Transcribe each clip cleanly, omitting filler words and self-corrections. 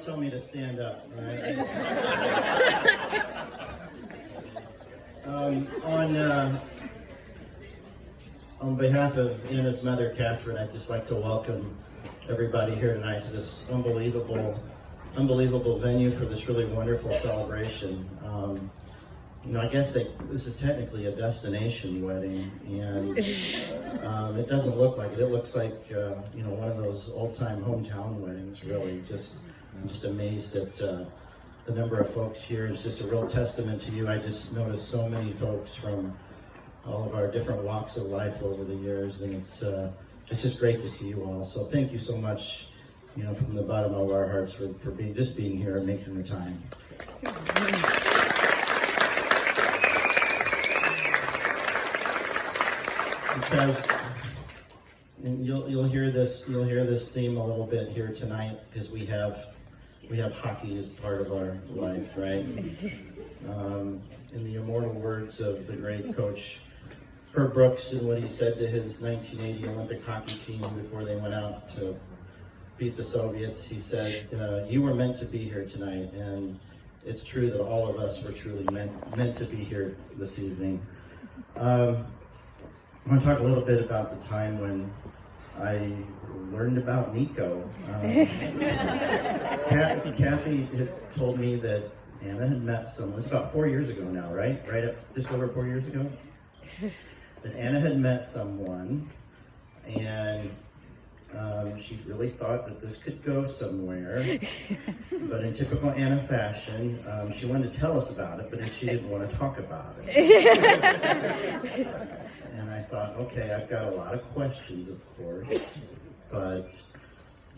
don't tell me to stand up, all right? On behalf of Anna's mother, Catherine, I'd just like to welcome everybody here tonight to this unbelievable venue for this really wonderful celebration. I guess this is technically a destination wedding, and it doesn't look like it. It looks like one of those old-time hometown weddings. Really, I'm just amazed at the number of folks here. It's just a real testament to you. I just noticed so many folks from all of our different walks of life over the years, and it's just great to see you all. So thank you so much, from the bottom of our hearts for being here and making the time. Because you'll hear this theme a little bit here tonight, because we have hockey as part of our life, right? In the immortal words of the great coach Herb Brooks, and what he said to his 1980 Olympic hockey team before they went out to beat the Soviets, he said, "You were meant to be here tonight," and it's true that all of us were truly meant to be here this evening. I want to talk a little bit about the time when I learned about Niko. Kathy had told me that Anna had met someone. It's about 4 years ago now, right? Just over 4 years ago? That Anna had met someone, and she really thought that this could go somewhere. But in typical Anna fashion, she wanted to tell us about it, but she didn't want to talk about it. And I thought, okay, I've got a lot of questions, of course, but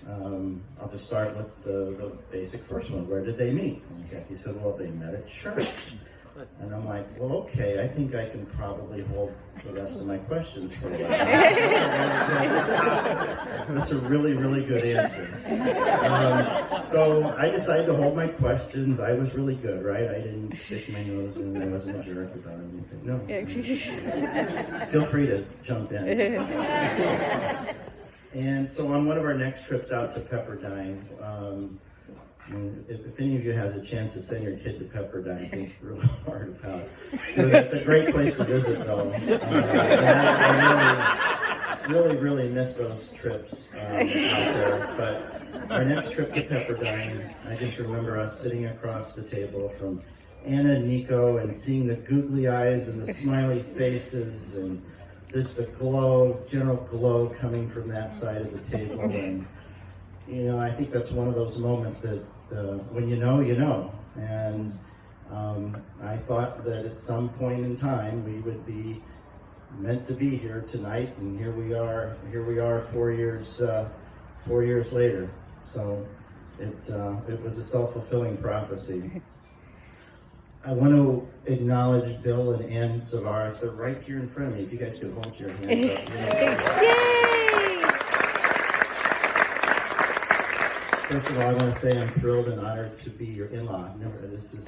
I'll just start with the basic first one. Where did they meet? And Kathy said, well, they met at church. And I'm like, well, okay, I think I can probably hold the rest of my questions for a while. That's a really, really good answer. So I decided to hold my questions. I was really good, right? I didn't stick my nose in. I wasn't a jerk about anything. No. Feel free to jump in. And so on one of our next trips out to Pepperdine, if any of you has a chance to send your kid to Pepperdine, think really hard about it. So that's a great place to visit, though. I really miss those trips out there. But our next trip to Pepperdine, I just remember us sitting across the table from Anna and Niko and seeing the googly eyes and the smiley faces and just the general glow coming from that side of the table. And I think that's one of those moments that when you know. And I thought that at some point in time we would be meant to be here tonight, and here we are 4 years later. So it was a self-fulfilling prophecy. I want to acknowledge Bill and Ann Savaris. They're right here in front of me. If you guys could hold your hands up. Yay! First of all, I want to say I'm thrilled and honored to be your in-law. This is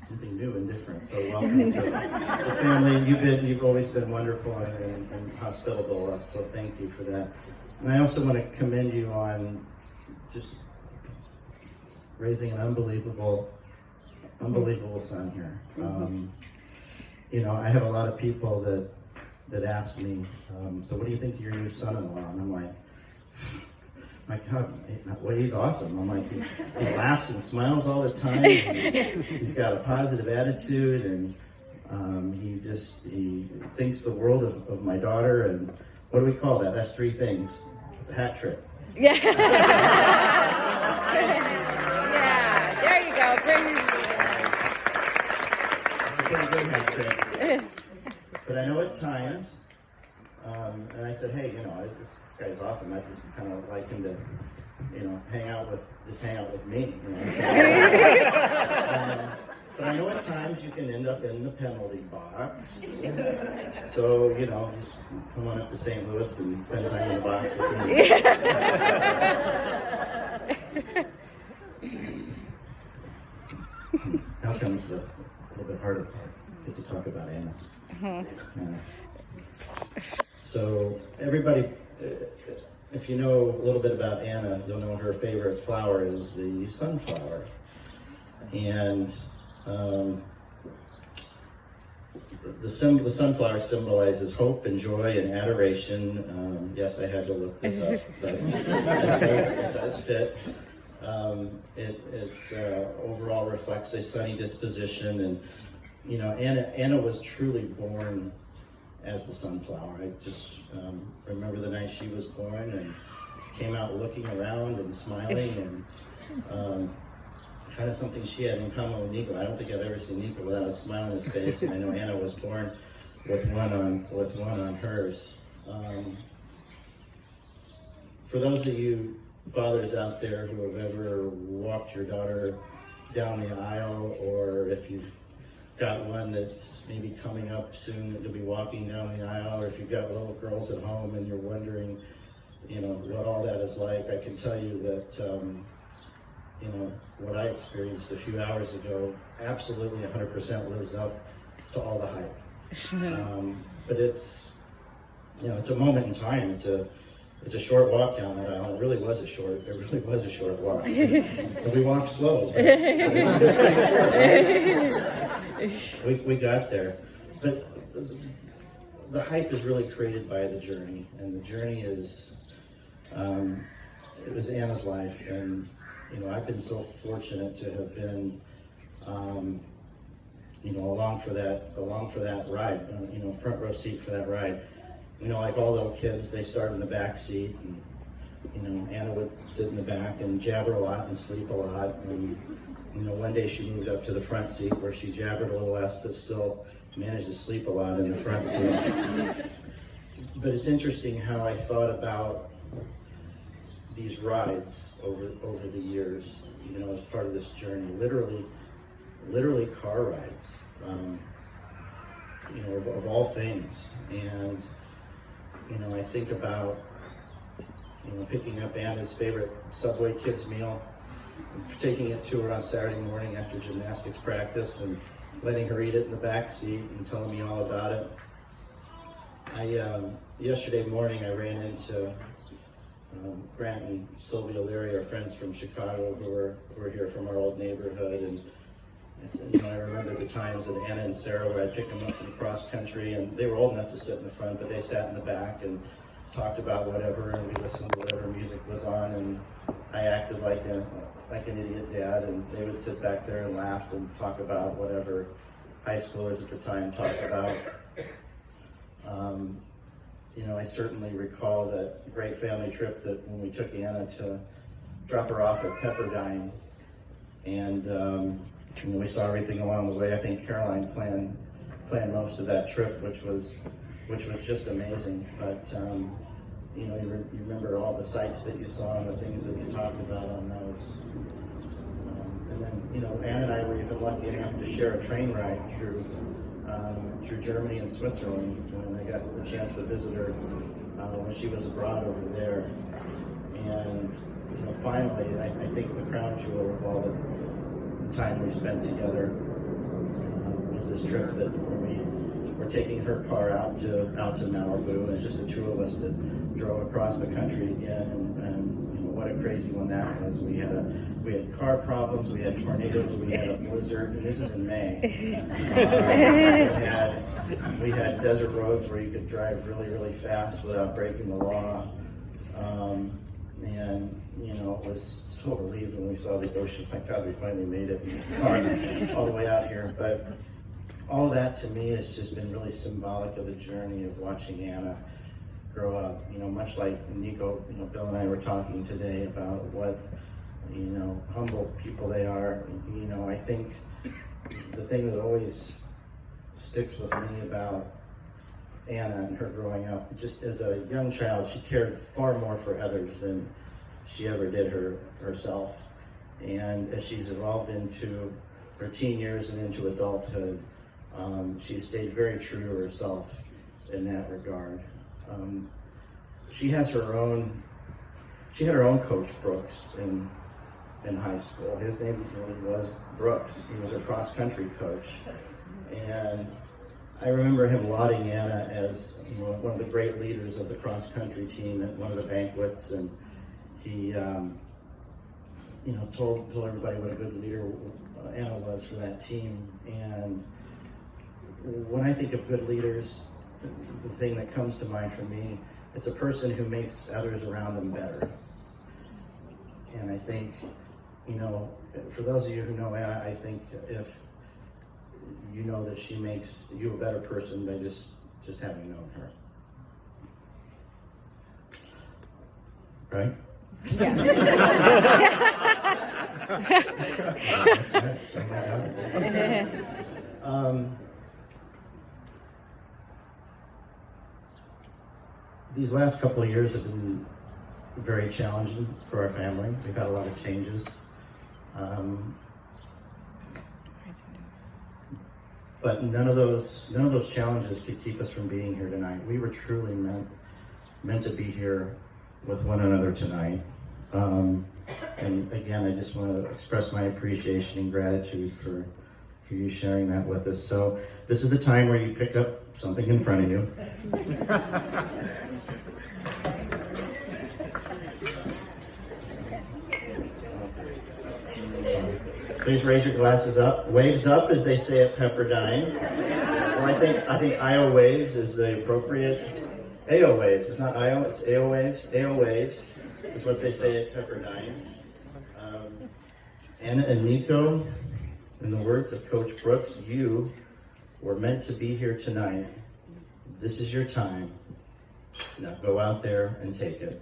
something new and different. So welcome to the family. You've always been wonderful and hospitable to us. So thank you for that. And I also want to commend you on just raising an unbelievable son here. I have a lot of people that ask me, so what do you think of your new son-in-law? And I'm like, my God, well, he's awesome. I'm like, he laughs and smiles all the time. He's got a positive attitude, and he thinks the world of my daughter. And what do we call that? That's 3 things. It's a hat trick. Yeah. Yeah. There you go. Pretty good hat trick. But I know at times, and I said, hey, this guy's awesome. I just kind of like him to, hang out with me. But I know at times you can end up in the penalty box. So, just come on up to St. Louis and spend time in the box with me. Now comes the little bit harder part. Get to talk about Anna. So everybody, if you know a little bit about Anna, you'll know her favorite flower is the sunflower. And the sunflower symbolizes hope and joy and adoration. Yes, I had to look this up, but it does fit. It overall reflects a sunny disposition, and you know, Anna was truly born as the sunflower. I just remember the night she was born and came out looking around and smiling, and kind of something she had in common with Niko. I don't think I've ever seen Niko without a smile on his face, and I know Anna was born with one on hers. For those of you fathers out there who have ever walked your daughter down the aisle, or if you've got one that's maybe coming up soon that you'll be walking down the aisle, or if you've got little girls at home and you're wondering, you know, what all that is like, I can tell you that, you know, what I experienced a few hours ago absolutely 100% lives up to all the hype. But it's, you know, it's a moment in time. It's a short walk down that aisle. It really was a short walk. And we walked slow. But it was pretty short, right? We got there. But the hype is really created by the journey. And the journey is, it was Anna's life. And, you know, I've been so fortunate to have been, you know, along for that ride, you know, front row seat for that ride. You know, like all little kids, they start in the back seat, and, you know, Anna would sit in the back and jabber a lot and sleep a lot. And, you know, one day she moved up to the front seat where she jabbered a little less, but still managed to sleep a lot in the front seat. But it's interesting how I thought about these rides over the years, you know, as part of this journey, literally car rides, you know, of all things. And, you know, I think about, you know, picking up Anna's favorite Subway kids meal, and taking it to her on Saturday morning after gymnastics practice, and letting her eat it in the back seat and telling me all about it. Yesterday morning I ran into Grant and Sylvia Leary, our friends from Chicago, who were here from our old neighborhood, and I said, you know, I remember the times that Anna and Sarah, where I'd pick them up from cross country, and they were old enough to sit in the front, but they sat in the back and talked about whatever, and we listened to whatever music was on, and I acted like an idiot dad, and they would sit back there and laugh and talk about whatever high schoolers at the time talked about. You know, I certainly recall that great family trip that when we took Anna to drop her off at Pepperdine, and you know, we saw everything along the way. I think Caroline planned most of that trip, which was just amazing. But you know, you remember all the sights that you saw and the things that you talked about on those. And then, you know, Anna and I were even lucky enough to share a train ride through Germany and Switzerland when I got the chance to visit her when she was abroad over there. And, you know, finally, I think the crown jewel of all the time we spent together was this trip that we're taking her car out to Malibu, and it's just the two of us that drove across the country again, and you know, what a crazy one that was. We had car problems, we had tornadoes, we had a blizzard, and this is in May. We had desert roads where you could drive really fast without breaking the law. And you know, it was so relieved when we saw the ocean. My God, we finally made it in this car all the way out here. But all of that to me has just been really symbolic of the journey of watching Anna grow up. You know, much like Niko, you know, Bill and I were talking today about what, you know, humble people they are. You know, I think the thing that always sticks with me about Anna and her growing up, just as a young child, she cared far more for others than she ever did herself. And as she's evolved into her teen years and into adulthood, she stayed very true to herself in that regard. She had her own coach, Brooks, in high school. His name really was Brooks. He was her cross country coach. And I remember him lauding Anna as one of the great leaders of the cross-country team at one of the banquets, and he told everybody what a good leader Anna was for that team. And when I think of good leaders, the thing that comes to mind for me, it's a person who makes others around them better. And I think, for those of you who know Anna, I think if you know that she makes you a better person by just having known her. Right? Yeah. That's next. These last couple of years have been very challenging for our family. We've had a lot of changes. But none of those challenges could keep us from being here tonight. We were truly meant to be here with one another tonight. And again, I just want to express my appreciation and gratitude for you sharing that with us. So this is the time where you pick up something in front of you. Please raise your glasses up. Waves up, as they say at Pepperdine. So I think IO waves is the appropriate. AO waves. It's not IO, it's AO waves. AO waves is what they say at Pepperdine. Anna and Niko, in the words of Coach Brooks, you were meant to be here tonight. This is your time. Now go out there and take it.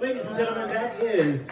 Ladies and gentlemen, that is